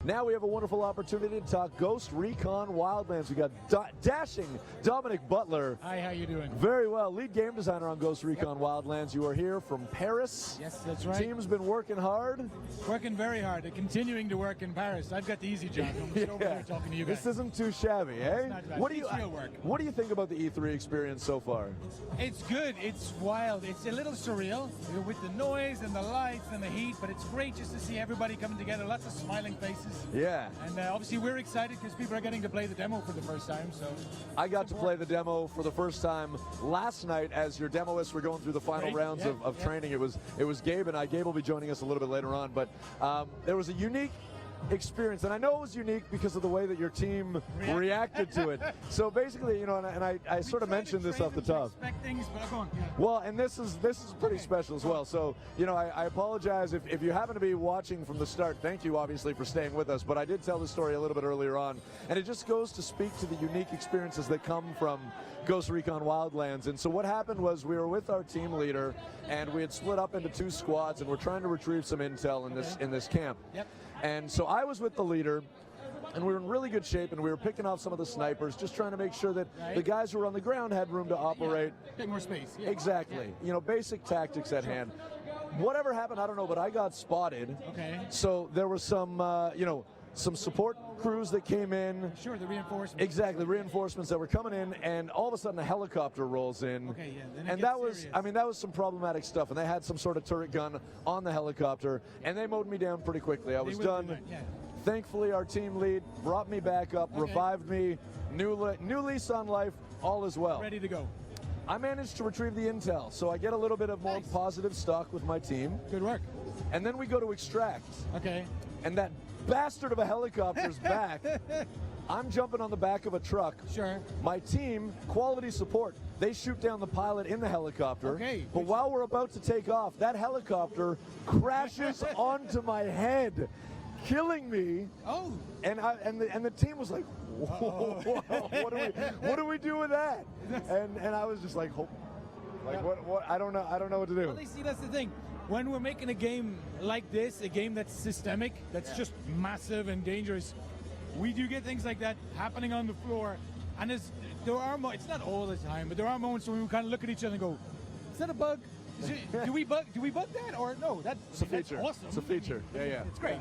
Now we have a wonderful opportunity to talk Ghost Recon Wildlands. We got dashing Dominic Butler. Hi, how you doing? Very well. Lead game designer on Ghost Recon Wildlands. You are here from Paris. Yes, that's right. Team's been working hard. Working very hard. They're continuing to work in Paris. I've got the easy job. I'm just over here talking to you guys. This isn't too shabby, eh? It's not bad. What do you work. What do you think about the E3 experience so far? It's good. It's wild. It's a little surreal with the noise and the lights and the heat, but it's great just to see everybody coming together. Lots of smiling faces. Yeah. And obviously we're excited because people are getting to play the demo for the first time. So I got to play the demo for the first time last night as your demoists were going through the final rounds of training. It was Gabe and I. Gabe will be joining us a little bit later on, but there was a unique experience, and I know it was unique because of the way that your team reacted to it. So basically, you know, and I sort of mentioned this off the top. Expect things, but go on. Yeah. Well, and this is pretty special as well. So, you know, I apologize if you happen to be watching from the start. Thank you, obviously, for staying with us. But I did tell the story a little bit earlier on, and it just goes to speak to the unique experiences that come from Ghost Recon Wildlands. And so what happened was we were with our team leader, and we had split up into 2 squads, and we're trying to retrieve some intel in this camp. Yep. And so I was with the leader, and we were in really good shape, and we were picking off some of the snipers, just trying to make sure that the guys who were on the ground had room to operate. Bit more space. Yeah. Exactly. You know, basic tactics at hand. Whatever happened, I don't know, but I got spotted. Okay. So there was some, you know, some support crews that came in. Sure, the reinforcements. Exactly, reinforcements that were coming in, and all of a sudden a helicopter rolls in. Okay, yeah. Then and that was, I mean, that was some problematic stuff, and they had some sort of turret gun on the helicopter, and they mowed me down pretty quickly. I was done. Yeah. Thankfully, our team lead brought me back up, revived me, new lease on life, all is well. Ready to go. I managed to retrieve the intel, so I get a little bit of more positive stock with my team. Good work. And then we go to extract. Okay. And that bastard of a helicopter's back. I'm jumping on the back of a truck. Sure. My team, quality support, they shoot down the pilot in the helicopter. Okay. But while we're about to take off, that helicopter crashes onto my head, killing me. Oh. And the team was like, whoa, what do we do with that? And I was just like, what? I don't know what to do. Well, see, that's the thing. When we're making a game like this, a game that's systemic, that's just massive and dangerous, we do get things like that happening on the floor. And there are it's not all the time, but there are moments when we kind of look at each other and go, "Is that a bug? Do we bug that or no? It's a feature. Awesome. It's a feature. Yeah. It's great.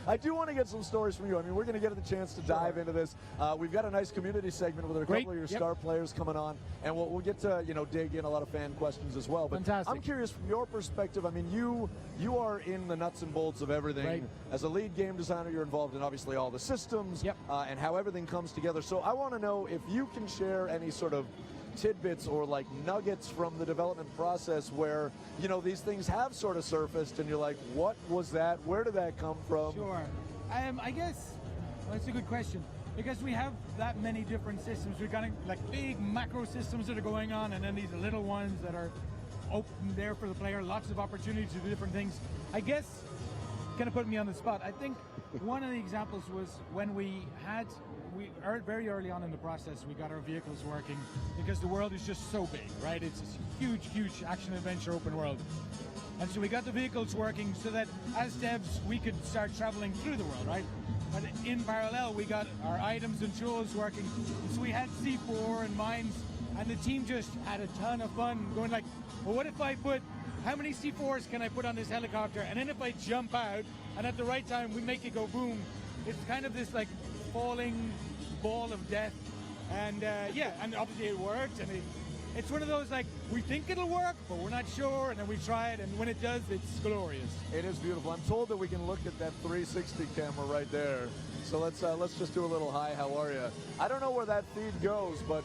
I do want to get some stories from you. I mean, we're going to get the chance to dive into this. We've got a nice community segment with a couple of your star players coming on, and we'll get to dig in a lot of fan questions as well. But fantastic. I'm curious from your perspective. I mean, you are in the nuts and bolts of everything. Right. As a lead game designer, you're involved in obviously all the systems and how everything comes together. So I want to know if you can share any sort of tidbits or like nuggets from the development process where, you know, these things have sort of surfaced and you're like, what was that? Where did that come from? Sure. I guess that's a good question because we have that many different systems. We've got like big macro systems that are going on, and then these little ones that are open there for the player. Lots of opportunities to do different things. I guess, kind of put me on the spot. I think one of the examples was when we very early on in the process, we got our vehicles working because the world is just so big, right? It's this huge action adventure open world. And so we got the vehicles working so that as devs, we could start traveling through the world, right? But in parallel, we got our items and tools working. So we had C4 and mines, and the team just had a ton of fun going like, well, what if I how many C4s can I put on this helicopter? And then if I jump out, and at the right time, we make it go boom. It's kind of this like falling ball of death, and and obviously it worked, and it's one of those like we think it'll work, but we're not sure, and then we try it, and when it does, it's glorious. It is beautiful. I'm told that we can look at that 360 camera right there. So let's just do a little hi. How are you? I don't know where that feed goes, but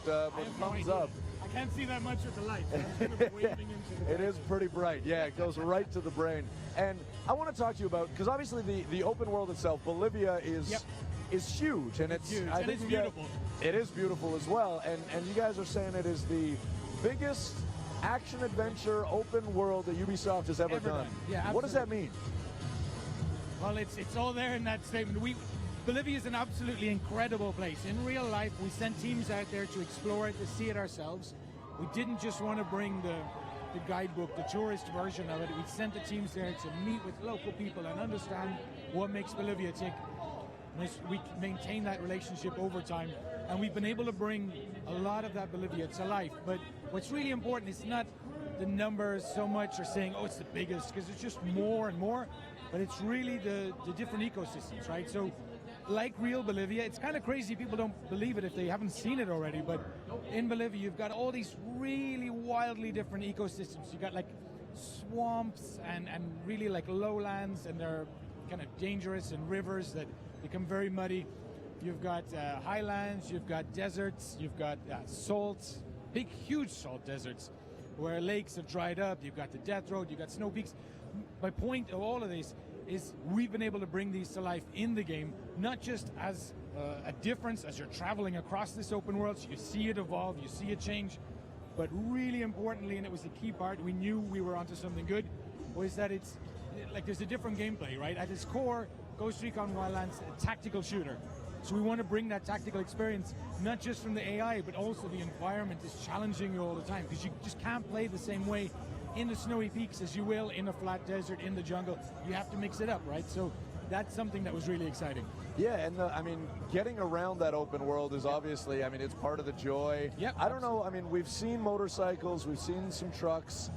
thumbs up. I can't see that much with the light. So I'm kind of waving into the It is pretty bright. Yeah, it goes right to the brain. And I want to talk to you about, because obviously the open world itself, Bolivia is huge, and it's huge. I think it's beautiful. It is beautiful as well, and you guys are saying it is the biggest action adventure open world that Ubisoft has ever done. Yeah, absolutely. What does that mean? Well, it's all there in that statement. Bolivia is an absolutely incredible place. In real life, we sent teams out there to explore it, to see it ourselves. We didn't just want to bring the guidebook, the tourist version of it. We sent the teams there to meet with local people and understand what makes Bolivia tick. And we maintain that relationship over time, and we've been able to bring a lot of that Bolivia to life. But what's really important is not the numbers so much, or saying, oh, it's the biggest, because it's just more and more, but it's really the different ecosystems, right? So like real Bolivia, it's kind of crazy, people don't believe it if they haven't seen it already, but in Bolivia you've got all these really wildly different ecosystems. You've got like swamps and really like lowlands, and they're kind of dangerous, and rivers that become very muddy. You've got highlands, you've got deserts, you've got salts, big huge salt deserts where lakes have dried up. You've got the death road, you've got snow peaks. My point of all of this is we've been able to bring these to life in the game, not just as a difference as you're traveling across this open world, so you see it evolve, you see it change, but really importantly, and it was the key part, we knew we were onto something good, was that it's like there's a different gameplay, right? At its core, Ghost Recon Wildlands, a tactical shooter. So we want to bring that tactical experience, not just from the AI, but also the environment is challenging you all the time, because you just can't play the same way in the snowy peaks as you will in a flat desert, in the jungle. You have to mix it up, right? So that's something that was really exciting. Yeah, and I mean, getting around that open world is obviously, I mean, it's part of the joy. Yep, I don't know, I mean, we've seen motorcycles, we've seen some trucks,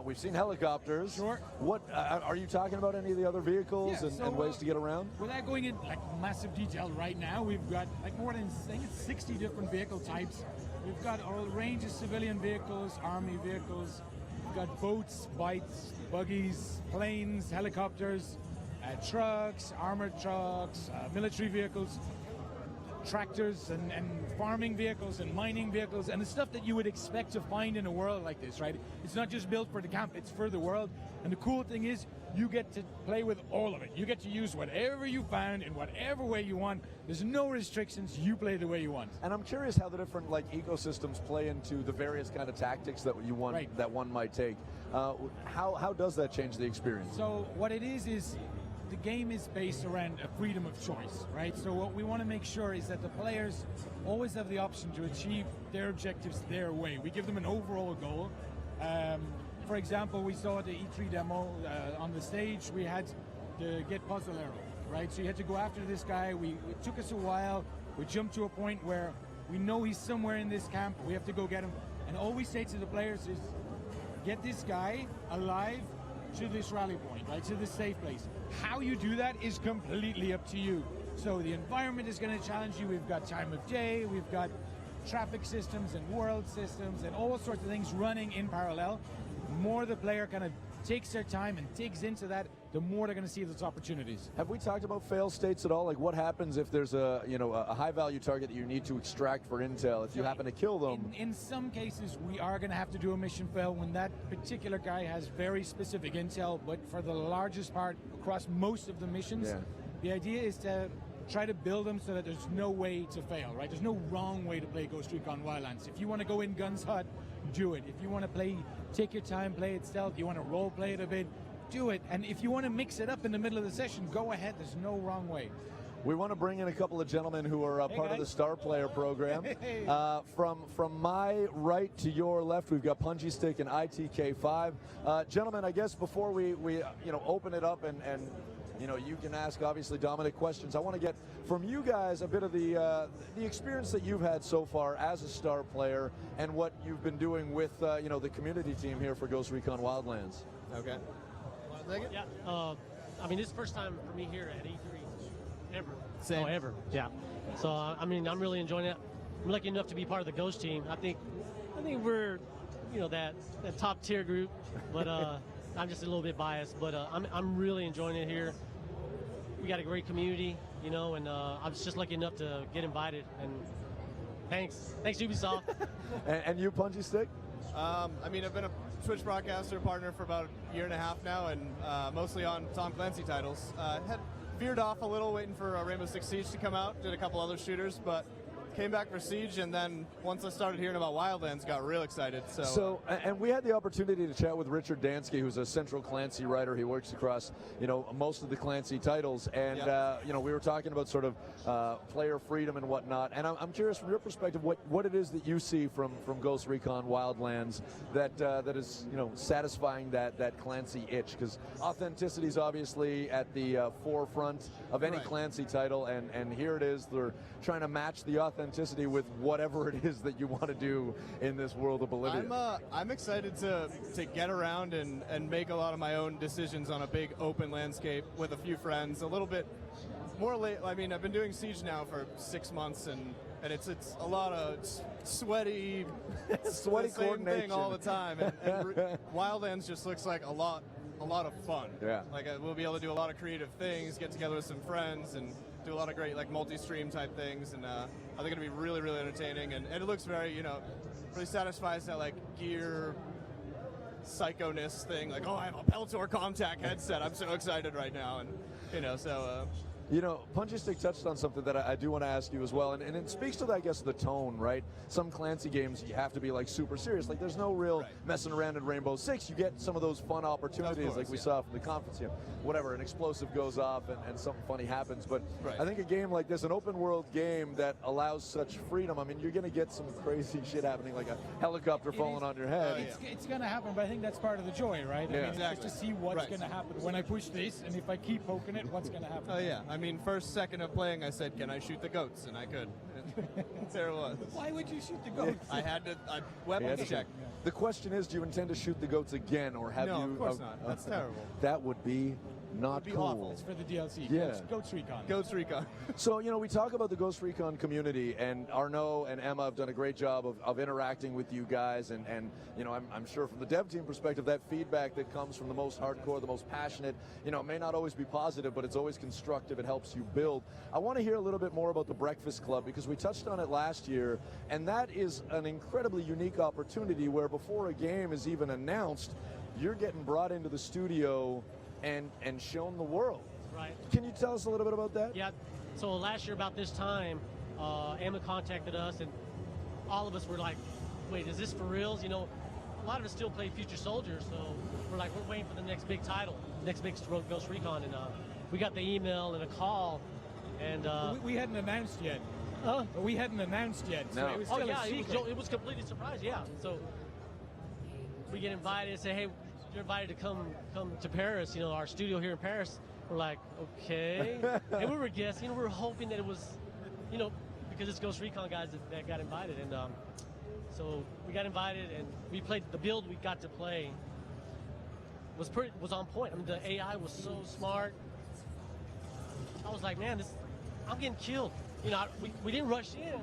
we've seen helicopters. Sure. What, are you talking about any of the other vehicles and ways to get around? Without going in like massive detail right now, we've got like more than, I think it's 60 different vehicle types. We've got a range of civilian vehicles, army vehicles. We've got boats, bikes, buggies, planes, helicopters, trucks, armored trucks, military vehicles, tractors and farming vehicles and mining vehicles, and the stuff that you would expect to find in a world like this, right? It's not just built for the camp, it's for the world. And the cool thing is you get to play with all of it. You get to use whatever you found in whatever way you want. There's no restrictions. You play the way you want. And I'm curious how the different like ecosystems play into the various kind of tactics that you want, that one might take. How does that change the experience? So what it is the game is based around a freedom of choice, right? So what we want to make sure is that the players always have the option to achieve their objectives their way. We give them an overall goal. For example, we saw the E3 demo on the stage. We had the Get Puzzle Arrow, right? So you had to go after this guy. It took us a while. We jumped to a point where we know he's somewhere in this camp. We have to go get him. And all we say to the players is, get this guy alive to this rally point, right? To this safe place. How you do that is completely up to you. So the environment is going to challenge you. We've got time of day. We've got traffic systems and world systems and all sorts of things running in parallel. The more the player kind of takes their time and digs into that, the more they're going to see those opportunities. Have we talked about fail states at all? Like what happens if there's a high value target that you need to extract for intel if you happen to kill them? In some cases, we are going to have to do a mission fail when that particular guy has very specific intel, but for the largest part, across most of the missions, the idea is to try to build them so that there's no way to fail, right? There's no wrong way to play Ghost Recon Wildlands. If you want to go in guns hot, do it. If you want to play, take your time, play it stealth, you want to role play it a bit, do it. And if you want to mix it up in the middle of the session, go ahead. There's no wrong way. We want to bring in a couple of gentlemen who are part of the Star Player program. From my right to your left, we've got Punjistick and I.T.K.5. Gentlemen, I guess before we open it up and you can ask obviously Dominic questions, I want to get from you guys a bit of the experience that you've had so far as a Star Player and what you've been doing with the community team here for Ghost Recon Wildlands. Okay. Yeah. I mean, this is the first time for me here at E3 ever. Same. Oh, ever. Yeah. So I mean, I'm really enjoying it. I'm lucky enough to be part of the Ghost team. I think we're that top tier group, but I'm just a little bit biased. But I'm really enjoying it here. We got a great community, and I was just lucky enough to get invited. And thanks Ubisoft. and you, Punjistick? I mean, I've been a Twitch broadcaster partner for about a year and a half now, and mostly on Tom Clancy titles. Had veered off a little waiting for Rainbow Six Siege to come out, did a couple other shooters, but came back for Siege, and then once I started hearing about Wildlands, got real excited. And we had the opportunity to chat with Richard Dansky, who's a Central Clancy writer. He works across, most of the Clancy titles, and we were talking about sort of player freedom and whatnot. And I'm curious from your perspective, what it is that you see from Ghost Recon Wildlands that is satisfying that Clancy itch, because authenticity is obviously at the forefront of any Clancy title, and here it is. They're trying to match the authenticity with whatever it is that you want to do in this world of Bolivia. I'm excited to get around and make a lot of my own decisions on a big open landscape with a few friends. A little bit more late. I mean, I've been doing Siege now for 6 months, and it's a lot of sweaty coordination thing all the time. And Wildlands just looks like a lot of fun. Yeah. Like we'll be able to do a lot of creative things, get together with some friends, and do a lot of great multi-stream type things. And I think it'll be really, really entertaining. And it looks very, really satisfies that gear psychoness thing. I have a Peltor Comtac headset. I'm so excited right now. And so. Punjistick touched on something that I do want to ask you as well, and it speaks to, I guess, the tone, right? Some Clancy games, you have to be, super serious. There's no real messing around in Rainbow Six. You get some of those fun opportunities, we saw from the conference, whatever, an explosive goes off and something funny happens. But I think a game like this, an open-world game that allows such freedom, I mean, you're going to get some crazy shit happening, like a helicopter falling on your head. It's going to happen, but I think that's part of the joy, right? I mean, exactly. Just to see what's going to happen. When I push this, and if I keep poking it, what's going to happen? Oh, yeah. I mean, first second of playing, I said, "Can I shoot the goats?" And I could. There it was. Why would you shoot the goats? I had to. Weapons check. The question is, do you intend to shoot the goats again, or have you? No, of course not. That's terrible. That would be not cool. Awful. It's for the DLC. Yeah. Ghost Recon. Ghost Recon. So, we talk about the Ghost Recon community, and Arnaud and Emma have done a great job of interacting with you guys, and I'm sure from the dev team perspective, that feedback that comes from the most hardcore, the most passionate, may not always be positive, but it's always constructive. It helps you build. I want to hear a little bit more about the Breakfast Club, because we touched on it last year, and that is an incredibly unique opportunity where before a game is even announced, you're getting brought into the studio and shown the world. Right. Can you tell us a little bit about that? Yeah. So last year about this time, Emma contacted us, and all of us were like, wait, is this for reals? A lot of us still play Future Soldier, so we're waiting for the next big title, next big Ghost Recon, and we got the email and a call, and we hadn't announced yet. We hadn't announced yet. So No. it was still a secret. It was completely surprised. Yeah. So we get invited and say, hey, you're invited to come to Paris, our studio here in Paris. We're like, okay. And we were guessing, we were hoping that it was, because it's Ghost Recon guys that got invited. And so we got invited, and we played the build we got to play was on point. I mean, the AI was so smart. I was like, man, I'm getting killed. We didn't rush in,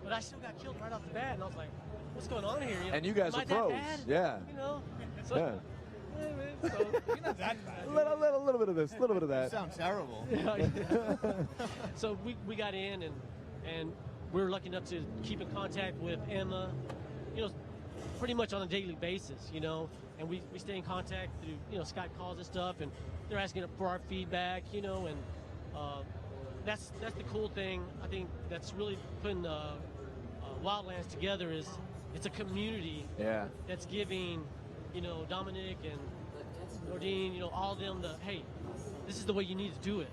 but I still got killed right off the bat. And I was like, what's going on here? And you guys are pros. Yeah. So, yeah. You're not that bad. A little bit of this, a little bit of that. You sound terrible. So we got in, and we were lucky enough to keep in contact with Emma, pretty much on a daily basis, and we stay in contact through, Skype calls and stuff, and they're asking for our feedback, and that's the cool thing. I think that's really putting Wildlands together is it's a community that's giving, Dominic and Nordine, all of them, hey, this is the way you need to do it.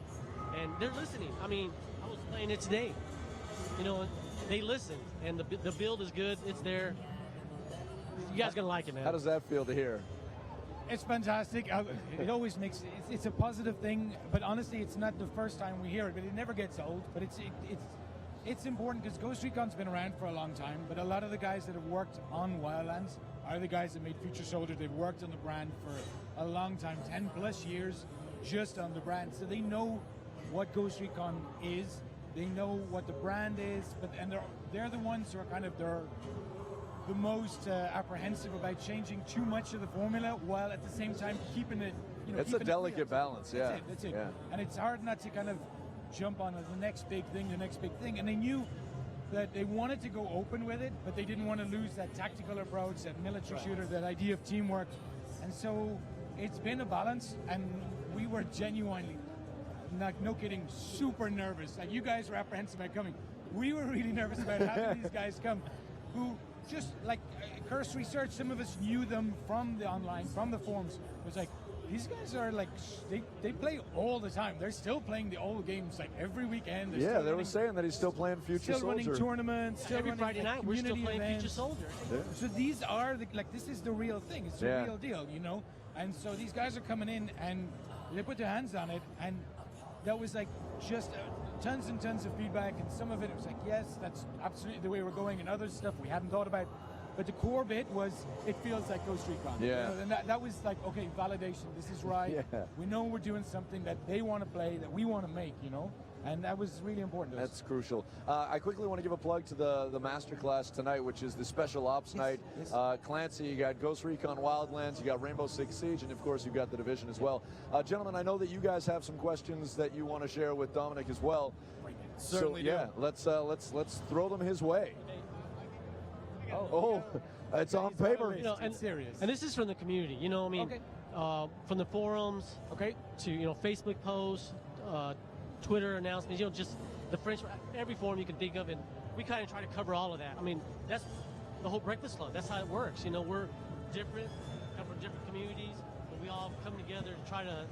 And they're listening. I mean, I was playing it today. They listen, and the build is good. It's there. You guys gonna like it, man. How does that feel to hear? It's fantastic. It always makes it's a positive thing. But honestly, it's not the first time we hear it. But it never gets old. But it's important because Ghost Recon's been around for a long time. But a lot of the guys that have worked on Wildlands are the guys that made Future Soldier. They've worked on the brand for a long time, 10+ years, just on the brand. So they know what Ghost Recon is. They know what the brand is. And they're the ones who are kind of the most apprehensive about changing too much of the formula, while at the same time keeping it. It's a delicate balance, yeah. That's it. Yeah. And it's hard not to kind of jump on the next big thing. And they knew that they wanted to go open with it, but they didn't want to lose that tactical approach, that military shooter, that idea of teamwork. And so it's been a balance, and we were genuinely no kidding, super nervous. Like, you guys were apprehensive about coming. We were really nervous about having these guys come, who just like cursory search. Some of us knew them from the online, from the forums. It was like, these guys are like, they play all the time. They're still playing the old games like every weekend. Yeah, they were saying that he's still playing Future still Soldier. Running tournaments, still Every running, Friday like, night, we're still community playing events. Future Soldier. Yeah. So these are this is the real thing. It's the real deal, you know. And so these guys are coming in and they put their hands on it, and that was like just tons and tons of feedback. And some of it was like, yes, that's absolutely the way we're going, and other stuff we hadn't thought about. But the core bit was, it feels like Ghost Recon. Yeah. You know, and that was like, okay, validation. This is right. Yeah. We know we're doing something that they want to play, that we want to make, you know. And that was really important to us. That's crucial. I quickly want to give a plug to the masterclass tonight, which is the special ops night. Yes. Clancy, you got Ghost Recon Wildlands, you got Rainbow Six Siege, and of course you've got the Division as well. Gentlemen, I know that you guys have some questions that you want to share with Dominic as well. Certainly so, yeah, let's throw them his way. Oh, it's on paper. You know, and, serious. and this is from the community. You know, I mean, from the forums, to Facebook posts, Twitter announcements. You know, just the French, every forum you can think of, and we kind of try to cover all of that. I mean, that's the whole Breakfast Club. That's how it works. You know, we're different, come from different communities, but we all come together to try to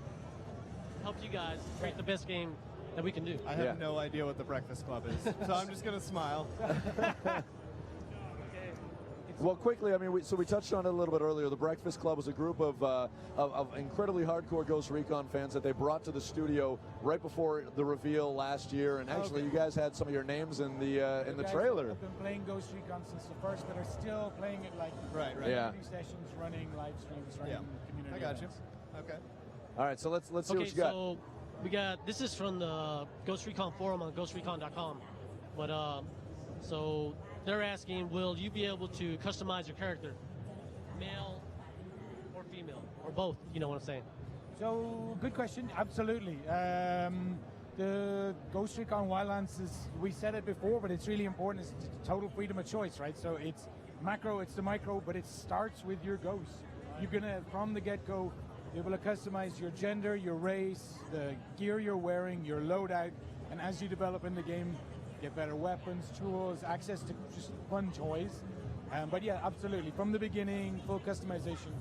help you guys create the best game that we can do. I have no idea what the Breakfast Club is, so I'm just going to smile. Well, quickly, I mean, we touched on it a little bit earlier. The Breakfast Club was a group of incredibly hardcore Ghost Recon fans that they brought to the studio right before the reveal last year. And actually, you guys had some of your names in the trailer. I've been playing Ghost Recon since the first, but are still playing it like Yeah. sessions, running live streams, running community. I got you. events. Okay. All right, so let's see what you got. So we got, this is from the Ghost Recon forum on ghostrecon.com. But so they're asking, will you be able to customize your character, male or female, or both? You know what I'm saying? So, good question. Absolutely. The Ghost Recon Wildlands is, we said it before, but it's really important, it's total freedom of choice, right? So it's macro, it's the micro, but it starts with your ghost. You're gonna, from the get-go, be able to customize your gender, your race, the gear you're wearing, your loadout, and as you develop in the game, get better weapons, tools, access to just fun toys. But yeah, absolutely. From the beginning, full customization.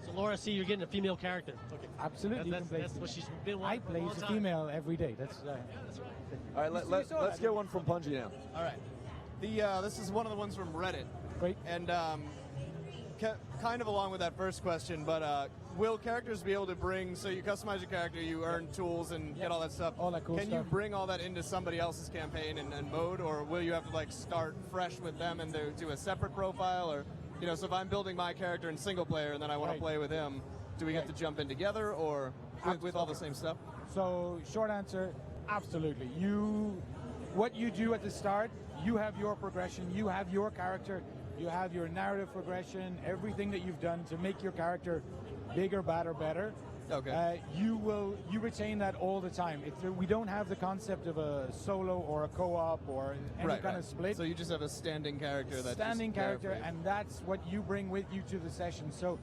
So Laura, see, you're getting a female character. Okay. Absolutely. That's what she's been I wanting for a play long as a time. female every day. That's Yeah, that's right. All right, let's get one from Punji now. All right. This is one of the ones from Reddit. Great. And kind of along with that first question, but will characters be able to bring, so you customize your character, you earn tools and get all that stuff. All that cool Can stuff. you bring all that into somebody else's campaign and mode, or will you have to like start fresh with them and do a separate profile? Or, you know, so if I'm building my character in single player and then I want to play with him, do we get to jump in together or with all the same stuff? So, short answer, absolutely. What you do at the start, you have your progression, you have your character, you have your narrative progression, everything that you've done to make your character bigger, badder, better. Okay. You retain that all the time. We don't have the concept of a solo or a co-op or any kind of split. So you just have a standing character that's standing character, and that's what you bring with you to the session. So,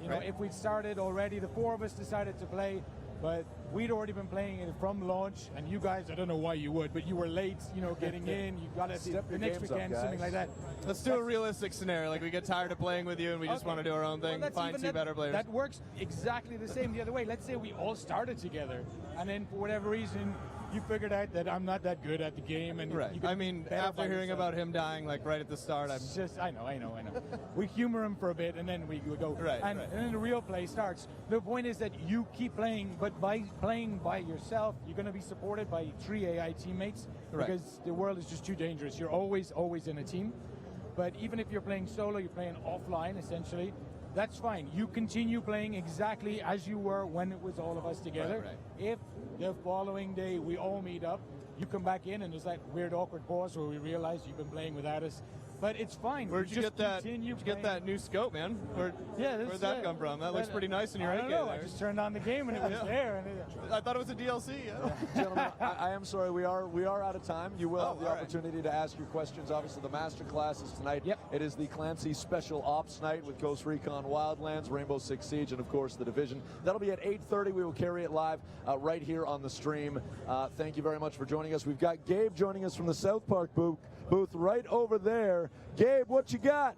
you know, if we'd started already, the four of us decided to play, but we'd already been playing it from launch, and you guys, I don't know why you would, but you were late, you know, getting in. You got it the next weekend, something like that. Let's do a realistic scenario. Like, we get tired of playing with you and we just want to do our own thing, find two better players. That works exactly the same the other way. Let's say we all started together, and then for whatever reason, you figured out that I'm not that good at the game. And right. I mean, after hearing about him dying, like, right at the start, it's just, I know. We humor him for a bit, and then we go. And then the real play starts. The point is that you keep playing, but by playing by yourself, you're going to be supported by 3 AI teammates, because the world is just too dangerous. You're always in a team. But even if you're playing solo, you're playing offline, essentially, that's fine. You continue playing exactly as you were when it was all of us together. If the following day we all meet up, you come back in and there's that weird awkward pause where we realize you've been playing without us. but it's fine. Where'd We you just get that? continue Did you get that new scope, man? Where'd that come from? That looks pretty nice in your I AK don't know. there. I just turned on the game and it was there. And I thought it was a DLC. Yeah. Gentlemen, I am sorry, we are out of time. You will have the all right. opportunity to ask your questions. Obviously, the master class is tonight. Yep. It is the Clancy Special Ops Night with Ghost Recon Wildlands, Rainbow Six Siege, and of course the Division. That'll be at 8:30. We will carry it live right here on the stream. Thank you very much for joining us. We've got Gabe joining us from the South Park booth right over there. Gabe, what you got?